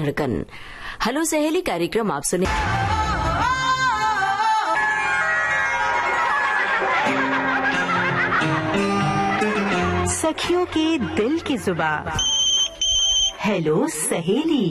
धड़कन। हेलो सहेली कार्यक्रम आप सुने। सखियों के दिल की जुबान। हेलो सहेली।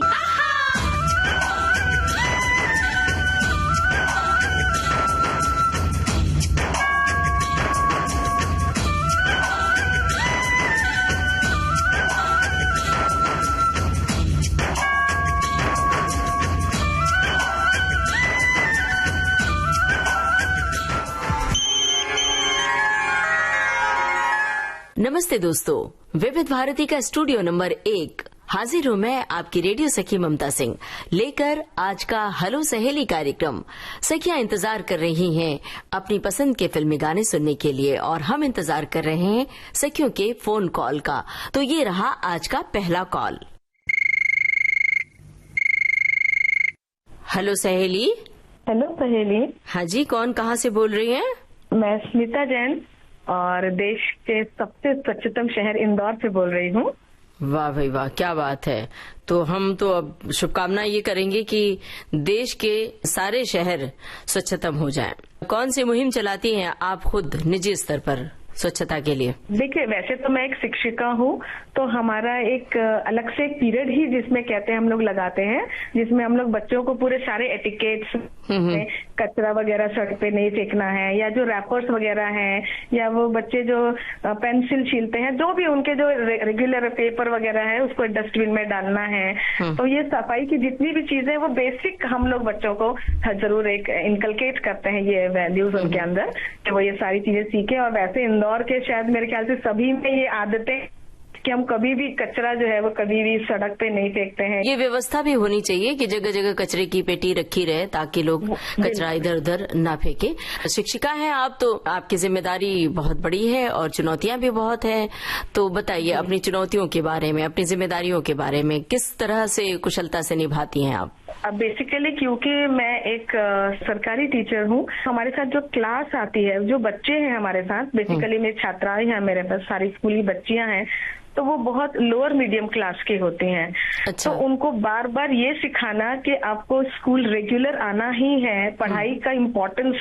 नमस्ते दोस्तों, विविध भारती का स्टूडियो नंबर 1 हाजिर हूँ मैं, आपकी रेडियो सखी ममता सिंह, लेकर आज का हेलो सहेली कार्यक्रम। सखियां इंतजार कर रही हैं अपनी पसंद के फिल्मी गाने सुनने के लिए और हम इंतजार कर रहे हैं सखियों के फोन कॉल का। तो ये रहा आज का पहला कॉल। हेलो सहेली। हेलो सहेली। हाँ जी, कौन कहाँ से बोल रही हैं? मैं स्मिता जैन और देश के सबसे स्वच्छतम शहर इंदौर से बोल रही हूँ। वाह भाई वाह, क्या बात है। तो हम तो अब शुभकामनाएं ये करेंगे कि देश के सारे शहर स्वच्छतम हो जाएं। कौन सी मुहिम चलाती हैं आप खुद निजी स्तर पर स्वच्छता के लिए? देखिए, वैसे तो मैं एक शिक्षिका हूँ, तो हमारा एक अलग से एक पीरियड ही जिसमें कहते हैं हम लोग लगाते हैं, जिसमें हम लोग बच्चों को पूरे सारे एटिकेट्स, कचरा वगैरह सड़क पे नहीं फेंकना है, या जो रैपर्स वगैरह हैं, या वो बच्चे जो पेंसिल छीलते हैं, जो भी उनके जो रेगुलर पेपर वगैरह है उसको डस्टबिन में डालना है। तो ये सफाई की जितनी भी चीजें वो बेसिक हम लोग बच्चों को जरूर एक इनकलकेट करते हैं, ये वैल्यूज उनके अंदर, कि वो ये सारी चीजें सीखे। और वैसे इंदौर के शायद मेरे ख्याल से सभी में ये आदतें कि हम कभी भी कचरा जो है वो कभी भी सड़क पे नहीं फेंकते हैं। ये व्यवस्था भी होनी चाहिए कि जगह जगह कचरे की पेटी रखी रहे ताकि लोग कचरा इधर उधर ना फेंके। शिक्षिका हैं आप, तो आपकी जिम्मेदारी बहुत बड़ी है और चुनौतियां भी बहुत हैं। तो बताइए अपनी चुनौतियों के बारे में, अपनी जिम्मेदारियों के बारे में, किस तरह से कुशलता से निभाती हैं आप? अब बेसिकली क्योंकि मैं एक सरकारी टीचर हूँ, हमारे साथ जो क्लास आती है, जो बच्चे हैं हमारे साथ, बेसिकली मेरी छात्राएं हैं, मेरे पास सारी स्कूली बच्चियां हैं, तो वो बहुत लोअर मीडियम क्लास की होती हैं। अच्छा। तो उनको बार बार ये सिखाना कि आपको स्कूल रेगुलर आना ही है, पढ़ाई का इम्पोर्टेंस,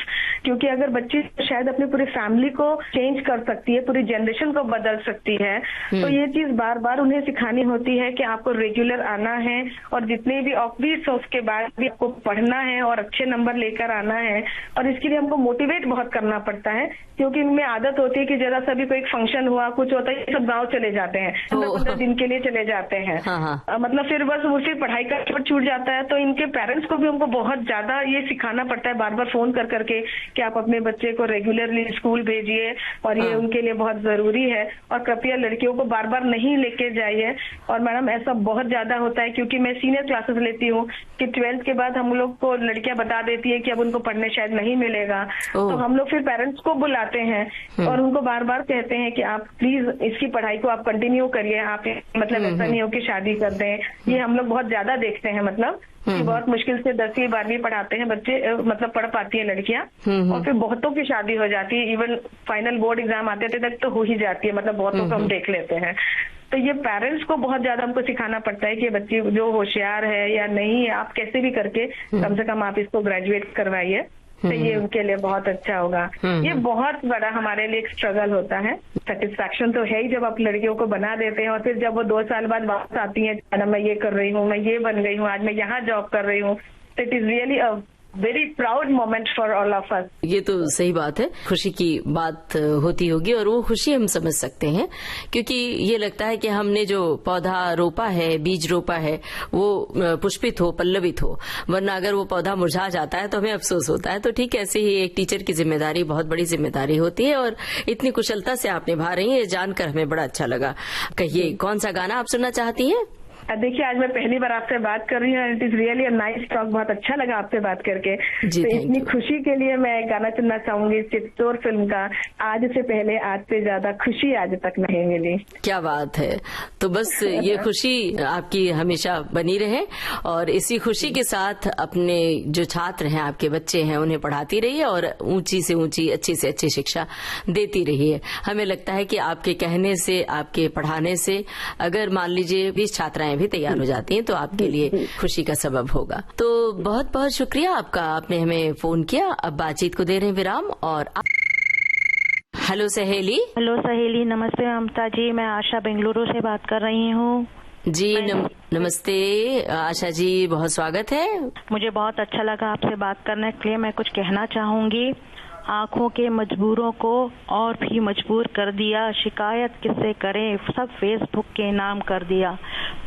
क्योंकि अगर बच्ची शायद अपनी पूरी फैमिली को चेंज कर सकती है, पूरी जनरेशन को बदल सकती है, तो ये चीज बार बार उन्हें सिखानी होती है कि आपको रेगुलर आना है और जितने भी ऑफिस उसके बाद भी आपको पढ़ना है और अच्छे नंबर लेकर आना है। और इसके लिए हमको मोटिवेट बहुत करना पड़ता है, क्योंकि इनमें आदत होती है कि जरा सा भी कोई फंक्शन हुआ, कुछ होता है, ये सब गाँव चले जाते हैं, 15 दिन के लिए चले जाते हैं। हाँ। मतलब फिर बस उसी पढ़ाई का छूट जाता है। तो इनके पेरेंट्स को भी हमको बहुत ज्यादा ये सिखाना पड़ता है, बार बार फोन कर करके कि आप अपने बच्चे को रेगुलरली स्कूल भेजिए और ये उनके लिए बहुत जरूरी है। और कृपया लड़कियों को बार बार नहीं लेके जाइए। और मैडम ऐसा बहुत ज्यादा होता है, क्योंकि मैं सीनियर क्लासेस लेती हूँ कि 12th के बाद हम लोग को लड़कियां बता देती है कि अब उनको पढ़ने शायद नहीं मिलेगा। तो हम लोग फिर पेरेंट्स को बुलाते हैं और उनको बार बार कहते हैं कि आप प्लीज इसकी पढ़ाई को आप कंटिन्यू करिए, आप मतलब ऐसा नहीं हो कि शादी कर दें। ये हम लोग बहुत ज्यादा देखते हैं, मतलब कि बहुत मुश्किल से 10वीं 12वीं पढ़ाते हैं बच्चे, मतलब पढ़ पाती है लड़कियां, और फिर बहुतों की शादी हो जाती है। इवन फाइनल बोर्ड एग्जाम आते थे तक तो हो ही जाती है, मतलब बहुतों को हम देख लेते हैं। तो ये पेरेंट्स को बहुत ज्यादा हमको सिखाना पड़ता है कि बच्ची जो होशियार है या नहीं है, आप कैसे भी करके कम से कम आप इसको ग्रेजुएट करवाइए, तो ये उनके लिए बहुत अच्छा होगा। ये बहुत बड़ा हमारे लिए एक स्ट्रगल होता है। सेटिस्फैक्शन तो है ही जब आप लड़कियों को बना देते हैं, और फिर जब वो 2 साल बाद वापस आती है, मैडम मैं ये कर रही हूँ, मैं ये बन गई हूँ, आज मैं यहाँ जॉब कर रही हूँ, तो it is really a very proud moment for all of us. ये तो सही बात है, खुशी की बात होती होगी और वो खुशी हम समझ सकते हैं, क्योंकि ये लगता है कि हमने जो पौधा रोपा है, बीज रोपा है, वो पुष्पित हो, पल्लवित हो, वरना अगर वो पौधा मुरझा जाता है तो हमें अफसोस होता है। तो ठीक ऐसे ही एक टीचर की जिम्मेदारी बहुत बड़ी जिम्मेदारी होती है और इतनी कुशलता से आप निभा रही हैं, ये जानकर हमें बड़ा अच्छा लगा। कहिए कौन सा गाना आप सुनना चाहती हैं? देखिए, आज मैं पहली बार आपसे बात कर रही हूँ, it is really a nice talk, बहुत अच्छा लगा आपसे बात करके। तो इतनी खुशी के लिए मैं गाना सुनना चाहूंगी चित्तौड़ फिल्म का, आज से पहले आज से ज्यादा खुशी आज तक नहीं मिली। क्या बात है। तो बस ये खुशी आपकी हमेशा बनी रहे और इसी खुशी के साथ अपने जो छात्र हैं, आपके बच्चे हैं, उन्हें पढ़ाती रहिए और ऊंची से ऊंची, अच्छी से अच्छी शिक्षा देती रहिए। हमें लगता है कि आपके कहने से, आपके पढ़ाने से, अगर मान लीजिए 20 छात्राएं महिलाएं भी तैयार हो जाती हैं, तो आपके लिए खुशी का सबब होगा। तो बहुत बहुत शुक्रिया आपका, आपने हमें फोन किया। अब बातचीत को दे रहे हैं विराम। और हेलो सहेली। हेलो सहेली, नमस्ते ममता जी, मैं आशा बेंगलुरु से बात कर रही हूँ जी। नमस्ते आशा जी, बहुत स्वागत है। मुझे बहुत अच्छा लगा आपसे बात करने के लिए। मैं कुछ कहना चाहूंगी। आंखों के मजबूरों को और भी मजबूर कर दिया, शिकायत किससे करें, सब फेसबुक के नाम कर दिया।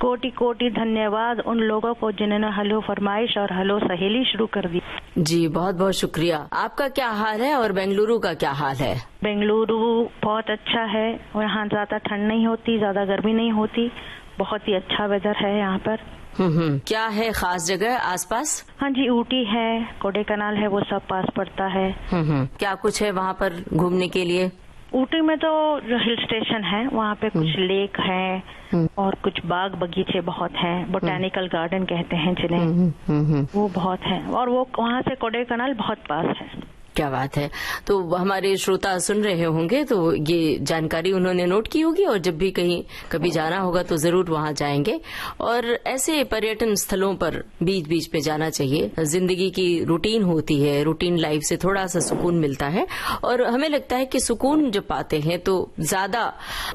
कोटि कोटि धन्यवाद उन लोगों को जिन्होंने हेलो फरमाइश और हेलो सहेली शुरू कर दी। जी बहुत बहुत शुक्रिया। आपका क्या हाल है और बेंगलुरु का क्या हाल है? बेंगलुरु बहुत अच्छा है, यहाँ ज्यादा ठंड नहीं होती, ज्यादा गर्मी नहीं होती, बहुत ही अच्छा वेदर है यहाँ पर। क्या है खास जगह आसपास? हाँ जी, ऊटी है, कोडेकनाल है, वो सब पास पड़ता है। क्या कुछ है वहाँ पर घूमने के लिए? ऊटी में तो जो हिल स्टेशन है वहाँ पे कुछ लेक है और कुछ बाग बगीचे बहुत हैं, बोटेनिकल गार्डन कहते हैं जिन्हें, वो बहुत है। और वो वहाँ से कोडेकनाल बहुत पास है। क्या बात है। तो हमारे श्रोता सुन रहे होंगे तो ये जानकारी उन्होंने नोट की होगी, और जब भी कहीं कभी जाना होगा तो जरूर वहां जाएंगे। और ऐसे पर्यटन स्थलों पर बीच बीच में जाना चाहिए। जिंदगी की रूटीन होती है, रूटीन लाइफ से थोड़ा सा सुकून मिलता है, और हमें लगता है कि सुकून जब पाते हैं तो ज्यादा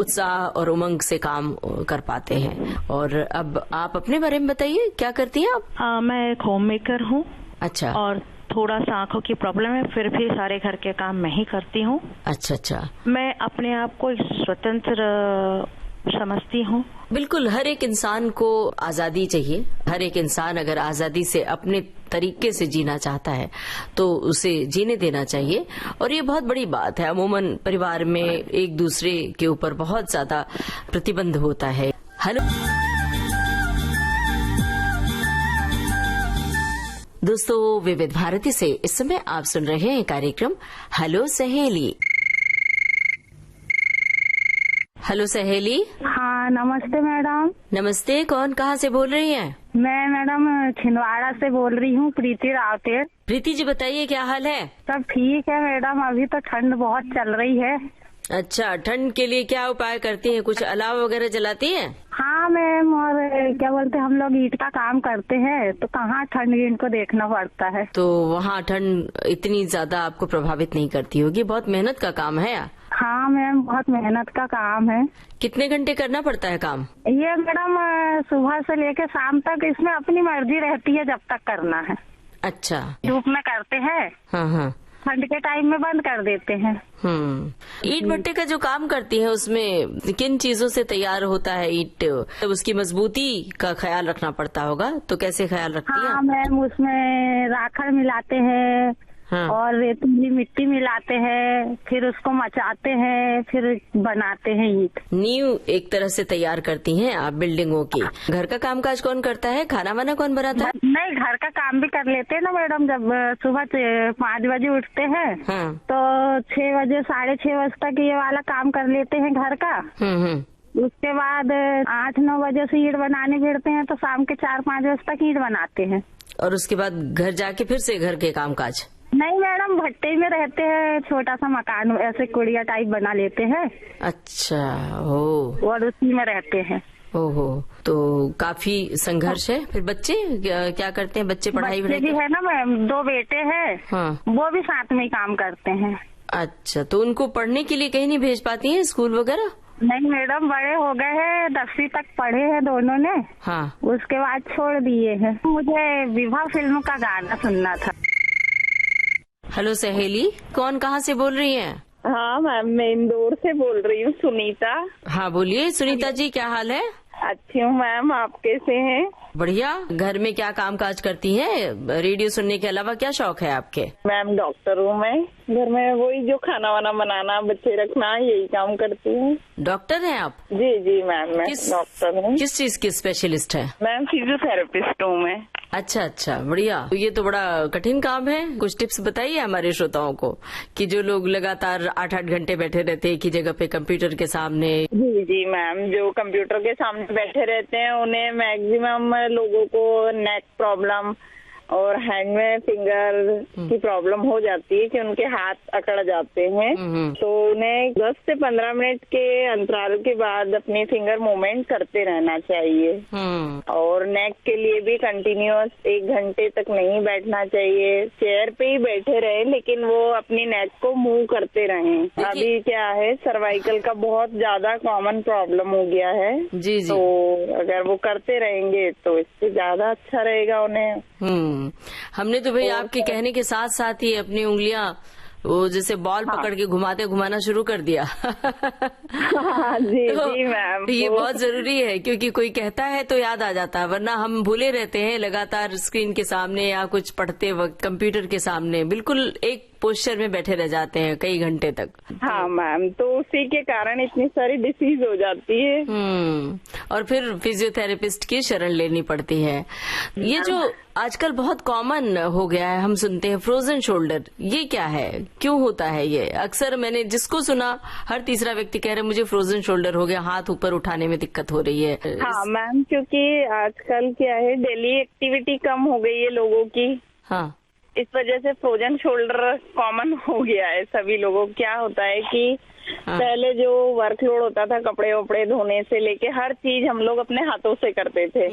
उत्साह और उमंग से काम कर पाते हैं। और अब आप अपने बारे में बताइए, क्या करती हैं आप? मैं एक होम मेकर हूँ। अच्छा। और थोड़ा सा आंखों की प्रॉब्लम है, फिर भी सारे घर के काम मैं ही करती हूँ। अच्छा अच्छा। मैं अपने आप को स्वतंत्र समझती हूँ। बिल्कुल, हर एक इंसान को आजादी चाहिए। हर एक इंसान अगर आजादी से अपने तरीके से जीना चाहता है तो उसे जीने देना चाहिए, और ये बहुत बड़ी बात है। अमूमन परिवार में एक दूसरे के ऊपर बहुत ज्यादा प्रतिबंध होता है। हेलो दोस्तों, विविध भारती से इस समय आप सुन रहे हैं कार्यक्रम हेलो सहेली। हेलो सहेली। हाँ नमस्ते मैडम। नमस्ते, कौन कहाँ से बोल रही हैं? मैं मैडम छिंदवाड़ा से बोल रही हूँ, प्रीति रावतेर। प्रीति जी बताइए, क्या हाल है? सब ठीक है मैडम, अभी तो ठंड बहुत चल रही है। अच्छा, ठंड के लिए क्या उपाय करती हैं? कुछ अलाव वगैरह जलाती हैं? हाँ मैम, और क्या बोलते हम लोग ईंट का काम करते हैं तो कहाँ ठंड इनको देखना पड़ता है। तो वहाँ ठंड इतनी ज्यादा आपको प्रभावित नहीं करती होगी, बहुत मेहनत का काम है। हाँ मैम, बहुत मेहनत का काम है। कितने घंटे करना पड़ता है काम? ये मैडम सुबह से लेके शाम तक, इसमें अपनी मर्जी रहती है जब तक करना है। अच्छा। धूप में करते हैं, हाँ हाँ, ठंड के टाइम में बंद कर देते हैं। ईंट भट्टे का जो काम करती है उसमें किन चीजों से तैयार होता है ईंट? उसकी मजबूती का ख्याल रखना पड़ता होगा, तो कैसे ख्याल रखती है? हाँ मैम, उसमें राखड़ मिलाते हैं। हाँ। और रेतीली मिट्टी मिलाते हैं, फिर उसको मचाते हैं, फिर बनाते हैं ईंट। नींव एक तरह से तैयार करती हैं आप बिल्डिंगों की। घर का कामकाज कौन करता है? खाना वाना कौन बनाता है? नहीं, घर का काम भी कर लेते हैं ना मैडम। जब सुबह 5 बजे उठते हैं हाँ। तो 6 बजे 6:30 बजे तक ये वाला काम कर लेते हैं घर का। उसके बाद 8-9 बजे से ईंट बनाने भिड़ते हैं, तो शाम के 4-5 बजे तक ईंट बनाते हैं। और उसके बाद घर जाके फिर से घर के कामकाज? नहीं मैडम, भट्टे में रहते हैं, छोटा सा मकान ऐसे कुड़िया टाइप बना लेते हैं। अच्छा। ओ। और उसी में रहते हैं। ओहो, तो काफी संघर्ष है। फिर बच्चे क्या करते हैं? बच्चे पढ़ाई भी है ना मैम, 2 बेटे हैं। हाँ। वो भी साथ में ही काम करते हैं। अच्छा, तो उनको पढ़ने के लिए कहीं नहीं भेज पाती हैं, स्कूल वगैरह? नहीं मैडम, बड़े हो गए हैं, 10वीं तक पढ़े हैं दोनों ने। हाँ। उसके बाद छोड़ दिए हैं। मुझे विवाह फिल्म का गाना सुनना था। हेलो सहेली, कौन कहाँ से बोल रही हैं? हाँ मैम, मैं इंदौर से बोल रही हूँ, सुनीता। हाँ बोलिए सुनीता जी, क्या हाल है? अच्छी हूँ मैम, आप कैसे हैं? बढ़िया। घर में क्या काम काज करती हैं? रेडियो सुनने के अलावा क्या शौक है आपके? मैम डॉक्टर हूँ मैं, घर में वही जो खाना वाना बनाना, बच्चे रखना, यही काम करती हूँ। डॉक्टर हैं आप? जी जी मैम, मैं डॉक्टर हूँ। किस चीज की स्पेशलिस्ट है? मैम फिजियोथेरेपिस्ट हूँ मैं। अच्छा अच्छा, बढ़िया। तो ये तो बड़ा कठिन काम है। कुछ टिप्स बताइए हमारे श्रोताओं को, कि जो लोग लगातार 8-8 घंटे बैठे रहते हैं एक ही जगह पे कंप्यूटर के सामने। जी जी मैम, जो कंप्यूटर के सामने बैठे रहते हैं उन्हें मैक्सिमम लोगों को नेक प्रॉब्लम और हैंड में फिंगर की प्रॉब्लम हो जाती है कि उनके हाथ अकड़ जाते हैं। तो उन्हें 10 से 15 मिनट के अंतराल के बाद अपनी फिंगर मूवमेंट करते रहना चाहिए। और नेक के लिए भी कंटिन्यूअस 1 घंटे तक नहीं बैठना चाहिए, चेयर पे ही बैठे रहे लेकिन वो अपनी नेक को मूव करते रहें। अभी क्या है, सर्वाइकल का बहुत ज्यादा कॉमन प्रॉब्लम हो गया है। जी। तो अगर वो करते रहेंगे तो इससे ज्यादा अच्छा रहेगा उन्हें। हमने तो भाई आपके कहने के साथ साथ ही अपनी उंगलियां वो जैसे बॉल पकड़ के घुमाना शुरू कर दिया। जी जी मैम, ये बहुत जरूरी है क्योंकि कोई कहता है तो याद आ जाता है, वरना हम भूले रहते हैं लगातार स्क्रीन के सामने या कुछ पढ़ते वक्त कंप्यूटर के सामने बिल्कुल एक पोस्चर में बैठे रह जाते हैं कई घंटे तक। हाँ मैम, तो उसी के कारण इतनी सारी डिसीज हो जाती है। और फिर फिजियोथेरेपिस्ट की शरण लेनी पड़ती है। ये जो आजकल बहुत कॉमन हो गया है, हम सुनते हैं फ्रोजन शोल्डर, ये क्या है, क्यों होता है ये? अक्सर मैंने जिसको सुना हर तीसरा व्यक्ति कह रहे मुझे फ्रोजन शोल्डर हो गया, हाथ ऊपर उठाने में दिक्कत हो रही है। हाँ मैम, क्योंकि आजकल क्या है, डेली एक्टिविटी कम हो गई है लोगों की। हाँ, इस वजह से फ्रोजन शोल्डर कॉमन हो गया है सभी लोगों। क्या होता है कि पहले जो वर्कलोड होता था कपड़े वपड़े धोने से लेके हर चीज हम लोग अपने हाथों से करते थे।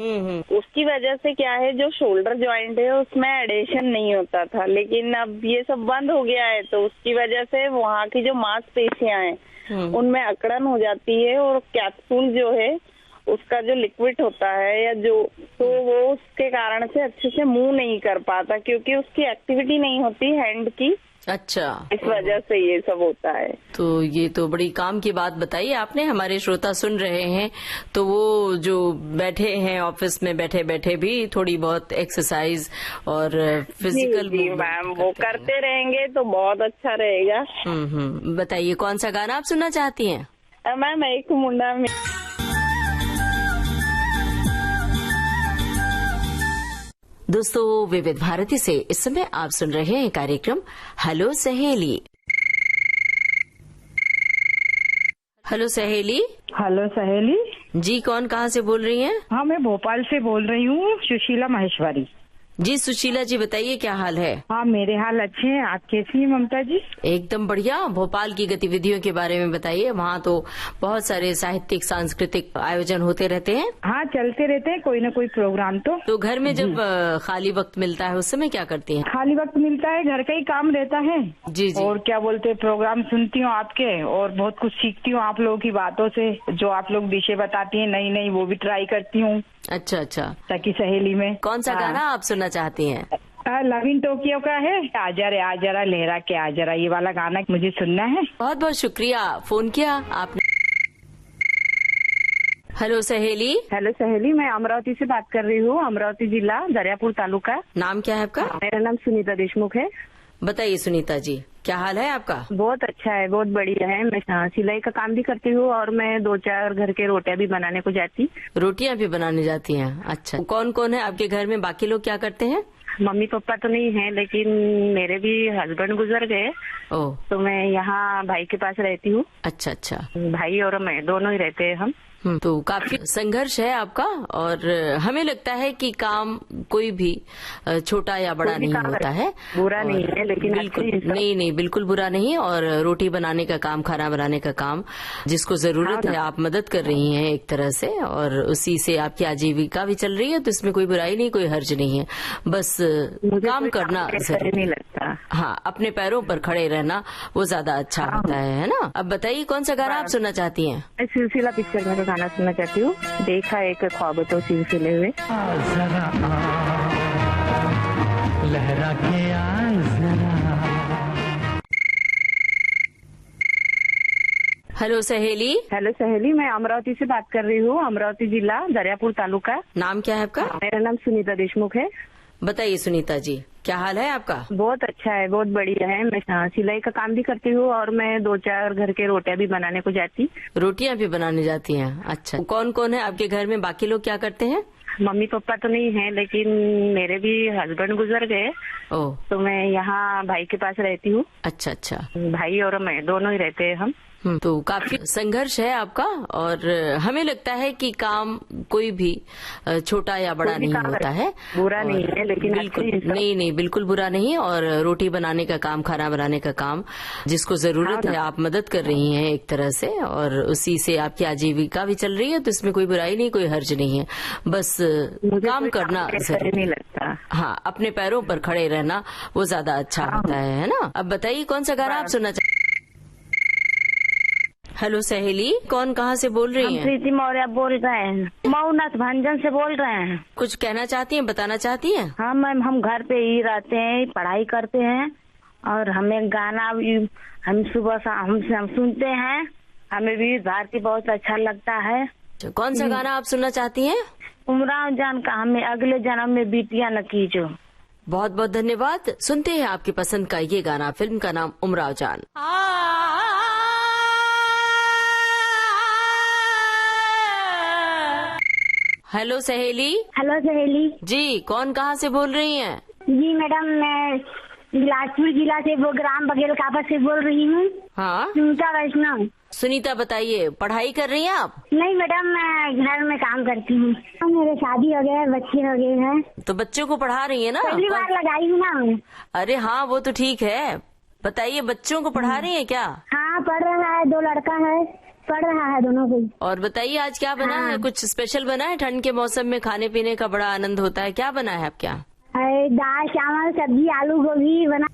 उसकी वजह से क्या है, जो शोल्डर जॉइंट है उसमें एडेशन नहीं होता था, लेकिन अब ये सब बंद हो गया है। तो उसकी वजह से वहाँ की जो मांसपेशियां हैं उनमें अकड़न हो जाती है और कैप्सूल जो है उसका जो लिक्विड होता है या जो, तो वो उसके कारण से अच्छे से मूव नहीं कर पाता क्योंकि उसकी एक्टिविटी नहीं होती हैंड की। अच्छा, इस वजह से ये सब होता है। तो ये तो बड़ी काम की बात बताई आपने। हमारे श्रोता सुन रहे हैं तो वो जो बैठे हैं ऑफिस में बैठे बैठे भी थोड़ी बहुत एक्सरसाइज और फिजिकल जी मैम, वो करते रहेंगे तो बहुत अच्छा रहेगा। बताइए कौन सा गाना आप सुनना चाहती हैं? मैम एक मुंडा में। दोस्तों, विविध भारती से इस समय आप सुन रहे हैं कार्यक्रम हेलो सहेली। हेलो सहेली। हेलो सहेली जी, कौन कहाँ से बोल रही हैं? हाँ, मैं भोपाल से बोल रही हूँ, सुशीला माहेश्वरी। जी सुशीला जी, बताइए क्या हाल है? हाँ, मेरे हाल अच्छे हैं। आप कैसी हैं ममता जी? एकदम बढ़िया। भोपाल की गतिविधियों के बारे में बताइए। वहाँ तो बहुत सारे साहित्यिक सांस्कृतिक आयोजन होते रहते हैं। हाँ, चलते रहते हैं कोई न कोई प्रोग्राम। तो घर में जब खाली वक्त मिलता है उस समय क्या करती हैं? खाली वक्त मिलता है, घर का ही काम रहता है। जी जी। और क्या बोलते, प्रोग्राम सुनती हूँ आपके और बहुत कुछ सीखती हूँ आप लोगों की बातों से। जो आप लोग डिशे बताती हैं नई नई, वो भी ट्राई करती हूँ। अच्छा अच्छा। ताकि सहेली में कौन सा गाना आप सुनना चाहती हैं? लविन टोक्यो का है, आजा रे आजा लहरा के आजा, ये वाला गाना मुझे सुनना है। बहुत बहुत शुक्रिया, फोन किया आपने। हेलो सहेली। हेलो सहेली, मैं अमरावती से बात कर रही हूँ, अमरावती जिला, दरियापुर तालुका। नाम क्या है आपका? मेरा नाम सुनीता देशमुख है। बताइए सुनीता जी, क्या हाल है आपका? बहुत अच्छा है, बहुत बढ़िया है। मैं सिलाई का काम भी करती हूँ और मैं 2-4 घर के रोटियां भी बनाने को जाती। रोटियां भी बनाने जाती हैं? अच्छा, कौन कौन है आपके घर में? बाकी लोग क्या करते हैं? मम्मी पापा तो नहीं है, लेकिन मेरे भी हस्बैंड गुजर गए। तो मैं यहाँ भाई के पास रहती हूँ। अच्छा अच्छा। भाई और मैं दोनों ही रहते हैं हम। तो काफी संघर्ष है आपका। और हमें लगता है कि काम कोई भी छोटा या बड़ा नहीं होता है, बुरा नहीं है, लेकिन बिल्कुल नहीं, बिल्कुल बुरा नहीं। और रोटी बनाने का काम, खाना बनाने का काम जिसको जरूरत है, आप मदद कर रही हैं एक तरह से, और उसी से आपकी आजीविका भी चल रही है। तो इसमें कोई बुराई नहीं, कोई हर्ज नहीं है, बस काम करना नहीं लगता। हाँ, अपने पैरों पर खड़े रहना वो ज्यादा अच्छा होता है ना। अब बताइए कौन सा गाना आप सुनना चाहती हैं? सिलसिला पिक्चर में गाना सुनना चाहती हूँ, देखा एक ख्वाब तो सिलसिले हुए। लहरा के आ जरा। हेलो सहेली। हेलो सहेली, मैं अमरावती से बात कर रही हूँ, अमरावती जिला, दरियापुर तालुका। नाम क्या है आपका? मेरा नाम सुनीता देशमुख है। बताइए सुनीता जी, क्या हाल है आपका? बहुत अच्छा है, बहुत बढ़िया है। मैं सिलाई का काम भी करती हूँ और मैं 2-4 घर के रोटियां भी बनाने को जाती। रोटियां भी बनाने जाती हैं? अच्छा, कौन कौन है आपके घर में? बाकी लोग क्या करते हैं? मम्मी पापा तो नहीं है, लेकिन मेरे भी हस्बैंड गुजर गए। तो मैं यहाँ भाई के पास रहती हूँ। अच्छा अच्छा। भाई और मैं दोनों ही रहते हैं हम। तो काफी संघर्ष है आपका, और हमें लगता है कि काम कोई भी छोटा या बड़ा नहीं होता है, बुरा नहीं है, लेकिन बिल्कुल नहीं, बिल्कुल बुरा नहीं। और रोटी बनाने का काम, खाना बनाने का काम जिसको जरूरत है, आप मदद कर रही हैं एक तरह से, और उसी से आपकी आजीविका भी चल रही है, तो इसमें कोई बुराई नहीं, कोई हर्ज नहीं है, बस काम करना नहीं लगता। हाँ, अपने पैरों पर खड़े रहना वो ज्यादा अच्छा होता है ना। अब बताइए कौन सा गाना आप सुनना चाहते? हेलो सहेली, कौन कहाँ से बोल रही हैं? प्रीति मौर्य बोल रहे हैं, मऊनाथ भंजन से बोल रहे हैं। कुछ कहना चाहती हैं, बताना चाहती हैं? हाँ मैम, हम घर पे ही रहते हैं, पढ़ाई करते हैं, और हमें गाना भी हम सुबह शाम हम सुनते हैं, हमें भी भारती बहुत अच्छा लगता है। कौन सा गाना आप सुनना चाहती हैं? उमराव जान का हमें अगले जन्म में बिटिया न कीजो। बहुत बहुत धन्यवाद। सुनते हैं आपकी पसंद का ये गाना। फिल्म का नाम उमराव जान। हेलो सहेली। हेलो सहेली जी, कौन कहाँ से बोल रही हैं? जी मैडम, मैं बिलासपुर जिला से वो ग्राम बघेल कापा से बोल रही हूँ। हाँ, सुनीता वैष्णव। सुनीता, बताइए, पढ़ाई कर रही हैं आप? नहीं मैडम, मैं घर में काम करती हूँ। मेरे शादी हो गया है, बच्चे हो गए हैं। तो बच्चों को पढ़ा रही है ना? पहली बार लगाई हूँ ना। अरे हाँ, वो तो ठीक है। बताइए, बच्चों को पढ़ा रही है क्या? हाँ, पढ़ रहा है, 2 लड़का है, पढ़ रहा है दोनों को। और बताइए, आज क्या बना है? कुछ स्पेशल बना है? ठंड के मौसम में खाने पीने का बड़ा आनंद होता है, क्या बना है आप? क्या दाल चावल सब्जी आलू गोभी बना।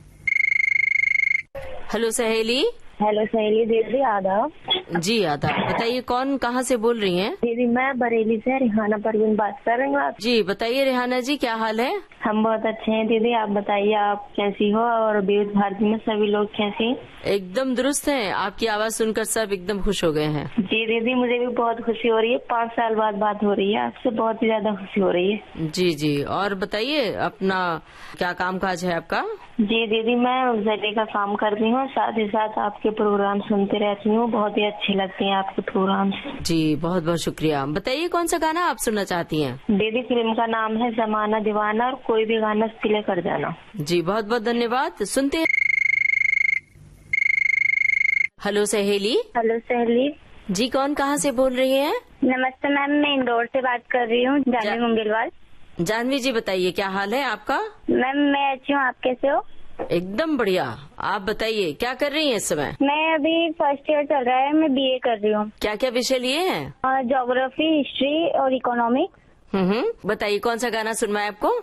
हेलो सहेली। हेलो सहेली, दीदी आदाब। जी आदाब। बताइए, कौन कहाँ से बोल रही हैं? दीदी मैं बरेली से रिहाना परवीन बात कर रही हूँ। आप जी बताइए रिहाना जी, क्या हाल है? हम बहुत अच्छे हैं दीदी, आप बताइए आप कैसी हो, और विविध भारती में सभी लोग कैसे हैं? एकदम दुरुस्त हैं। आपकी आवाज सुनकर सब एकदम खुश हो गए हैं। जी दीदी, मुझे भी बहुत खुशी हो रही है, 5 साल बाद बात हो रही है आपसे, बहुत ही ज्यादा खुशी हो रही है। जी जी, और बताइए अपना क्या काम काज है आपका? जी दीदी, मैं जले का काम करती हूँ, साथ ही साथ आपके प्रोग्राम सुनते रहती हूँ, बहुत ही अच्छे लगते हैं आपके प्रोग्राम। जी बहुत बहुत शुक्रिया। बताइए कौन सा गाना आप सुनना चाहती हैं? दीदी फिल्म का नाम है जमाना दीवाना, और कोई भी गाना प्ले कर जाना। जी बहुत बहुत धन्यवाद। सुनते हैं। हेलो सहेली। हेलो सहेली जी, कौन कहाँ से बोल रही हैं? नमस्ते मैम, मैं इंदौर से बात कर रही हूँ, जानवी मुंगेलवाल। जानवी जी, बताइए क्या हाल है आपका? मैम मैं अच्छी हूँ, आप कैसे हो? एकदम बढ़िया। आप बताइए क्या कर रही हैं इस समय? मैं अभी फर्स्ट ईयर चल रहा है, मैं BA कर रही हूँ। क्या क्या विषय लिए हैं? ज्योग्राफी, हिस्ट्री और इकोनॉमिक। बताइए कौन सा गाना सुनवाए आपको?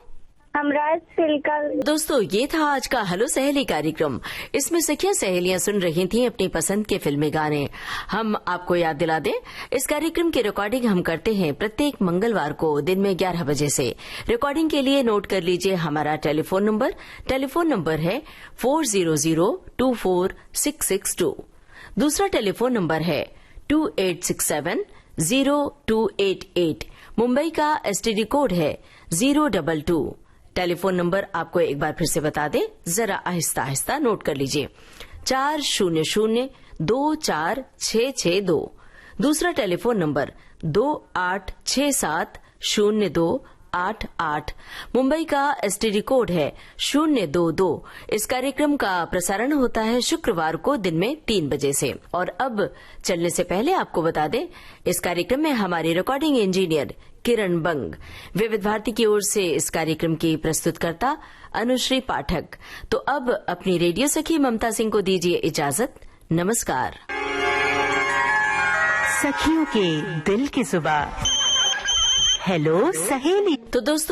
हमराज फिल्म का। दोस्तों, ये था आज का हेलो सहेली कार्यक्रम। इसमें सखियां सहेलियां सुन रही थीं अपनी पसंद के फिल्मी गाने। हम आपको याद दिला दें, इस कार्यक्रम की रिकॉर्डिंग हम करते हैं प्रत्येक मंगलवार को दिन में 11 बजे से। रिकॉर्डिंग के लिए नोट कर लीजिए हमारा टेलीफोन नंबर। टेलीफोन नंबर है 40024662। दूसरा टेलीफोन नंबर है 28670288। मुंबई का STD कोड है 022। टेलीफोन नंबर आपको एक बार फिर से बता दें, जरा आहिस्ता आहिस्ता नोट कर लीजिए। 40024662। दूसरा टेलीफोन नंबर 28670288। मुंबई का STD कोड है 022। इस कार्यक्रम का प्रसारण होता है शुक्रवार को दिन में 3 बजे से। और अब चलने से पहले आपको बता दें, इस कार्यक्रम में हमारी रिकॉर्डिंग इंजीनियर किरण बंग, विविध भारती की ओर से इस कार्यक्रम की प्रस्तुतकर्ता अनुश्री पाठक। तो अब अपनी रेडियो सखी ममता सिंह को दीजिए इजाजत। नमस्कार। सखियों के दिल की जुबान। हेलो सहेली। तो दोस्तों,